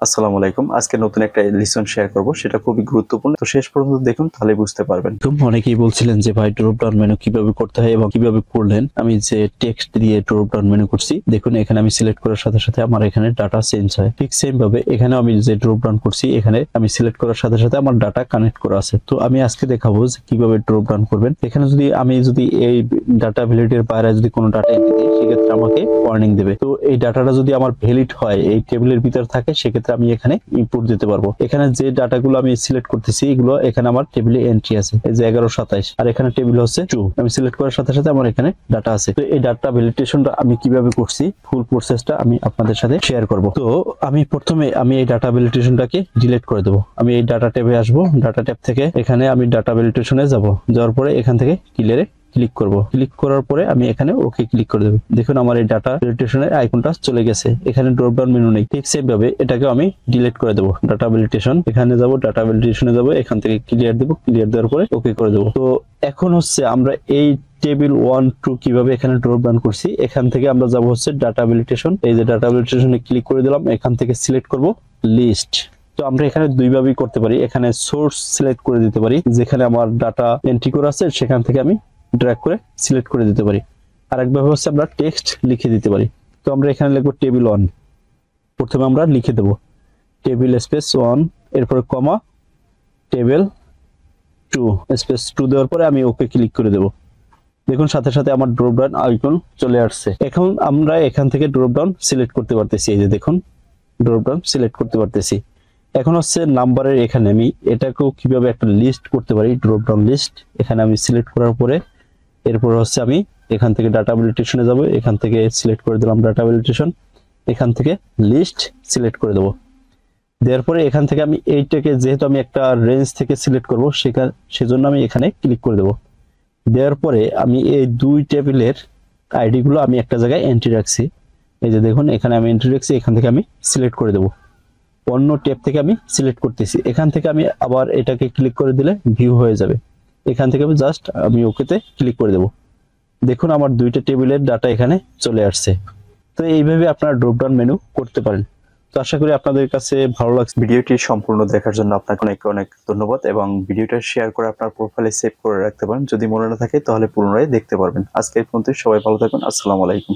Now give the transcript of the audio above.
আসসালামু আলাইকুম। আজকে নতুন একটা লিসন শেয়ার করব, সেটা খুবই গুরুত্বপূর্ণ। তো শেষ পর্যন্ত দেখুন, তাহলে বুঝতে পারবেন। অনেকেই বলছিলেন যে ভাই ড্রপ ডাউন মেনু কিভাবে করতে হয় এবং কিভাবে করলেন। আমি যে টেক্সট দিয়ে ড্রপ ডাউন মেনু করছি, দেখুন এখানে আমি সিলেক্ট করার সাথে সাথে আমার এখানে ডাটা চেঞ্জ হয়। ঠিক সেম ভাবে এখানে আমি যে ড্রপ ডাউন করছি, এখানে আমি সিলেক্ট করার সাথে সাথে আমার ডাটা কানেক্ট করা আছে। তো আমি আজকে দেখাবো যে কিভাবে ড্রপ ডাউন করবেন। এখানে যদি এই ডাটা ভ্যালিডের বাইরে যদি কোনো ডাটা এন্ট্রি দিই, সেক্ষেত্রে আমাকে ওয়ার্নিং দেবে। তো এই ডাটাটা যদি আমার ভ্যালিড হয়, এই টেবিলের ভিতর থাকে, সেক্ষেত্রে আমি এখানে ইনপুট দিতে পারবো। এখানে যে ডাটাগুলো আমি সিলেক্ট করতেছি, এগুলো এখানে আমার টেবিলে এন্ট্রি আছে, এই যে 1127, আর এখানে টেবিল হচ্ছে 2। আমি সিলেক্ট করার সাথে সাথে আমার এখানে ডাটা আছে। তো এই ডাটা ভ্যালিডেশনটা আমি কিভাবে করছি, ফুল প্রসেসটা আমি আপনাদের সাথে শেয়ার করব। তো আমি প্রথমে এই ডাটা ভ্যালিডেশনটাকে ডিলিট করে দেবো। আমি এই ডাটা ট্যাবে আসবো, ডাটা ট্যাব থেকে এখানে আমি ডাটা ভ্যালিডেশনে যাওয়ার পরে এখান থেকে ক্লিয়ারে ক্লিক করব। ক্লিক করার পরে আমি এখানে ওকে ক্লিক করে দেব। দেখুন আমার এই ডাটা ভ্যালিডেশনের আইকনটা চলে গেছে, এখানে ড্রপ ডাউন মেনু নেই। ঠিক সেম ভাবে এটাকে আমি ডিলিট করে দেব। ডাটা ভ্যালিডেশন, এখানে যাব, ডাটা ভ্যালিডেশনে যাব, এখান থেকে ক্লিয়ার দেব। ক্লিয়ার দেওয়ার পরে ওকে করে দেব। তো এখন হচ্ছে আমরা এই টেবিল 1 2 কিভাবে এখানে ড্রপ ডাউন করছি, এখান থেকে আমরা যাব হচ্ছে ডাটা ভ্যালিডেশন। এই যে ডাটা ভ্যালিডেশনে ক্লিক করে দিলাম, এখান থেকে সিলেক্ট করব লিস্ট। তো আমরা এখানে দুইভাবেই করতে পারি। এখানে সোর্স সিলেক্ট করে দিতে পারি, যেখানে আমার ডাটা এন্ট্রি করা আছে সেখান থেকে আমি ড্র্যাগ করে সিলেক্ট করে দিতে পারি। আর একভাবে হচ্ছে আমরা টেক্সট লিখে দিতে পারি। তো আমরা এখানে লিখবো টেবিল 1। প্রথমে আমরা লিখে দেব টেবিল স্পেস 1, এরপরে কমা টেবিল 2 স্পেস 2 দেওয়ার পরে আমি ওকে ক্লিক করে দেব। দেখুন সাথে সাথে আমার ড্রপ ডাউন আইকন চলে আসছে। এখন আমরা এখান থেকে ড্রপ ডাউন সিলেক্ট করতে পারতেছি। এই যে দেখুন ড্রপ ডাউন সিলেক্ট করতে পারতেছি। এখন হচ্ছে নাম্বারের এখানে আমি এটাকেও কিভাবে একটা লিস্ট করতে পারি, ড্রপ ডাউন লিস্ট। এখানে আমি সিলেক্ট করার পরে এরপর হচ্ছে আমি এখান থেকে ডাটা ভ্যালিডেশনে যাব, এখান থেকে সিলেক্ট করে দিলাম ডাটা ভ্যালিডেশন, এখান থেকে লিস্ট সিলেক্ট করে দেব। দেওয়ার পরে এখান থেকে আমি এইটাকে, যেহেতু আমি একটা রেঞ্জ থেকে সিলেক্ট করব, সেজন্য আমি এখানে ক্লিক করে দেব। দেওয়ার পরে আমি এই দুই টেবিলের আইডি গুলো আমি একটা জায়গায় এন্ট্রি রাখছি। এই যে দেখুন এখানে আমি এন্ট্রি রাখছি, এখান থেকে আমি সিলেক্ট করে দেব। অন্য ট্যাব থেকে আমি সিলেক্ট করতেছি, এখান থেকে আমি আবার এটাকে ক্লিক করে দিলে ভিউ হয়ে যাবে। এখান থেকে আমি ওকেতে ক্লিক করে দেব। দেখুন আমার দুইটা টেবিলের ডাটা এখানে চলে আসছে। তো এইভাবে আপনারা ড্রপ ডাউন মেনু করতে পারেন। তো আশা করি আপনাদের কাছে ভালো লাগছে। ভিডিওটি সম্পূর্ণ দেখার জন্য আপনাকে অনেক অনেক ধন্যবাদ, এবং ভিডিওটা শেয়ার করে আপনার প্রোফাইলে সেভ করে রাখতে পারেন। যদি মনে না থাকে তাহলে পুনরায় দেখতে পারবেন। আজকে এই পর্যন্ত, সবাই ভালো থাকুন। আসসালামু আলাইকুম।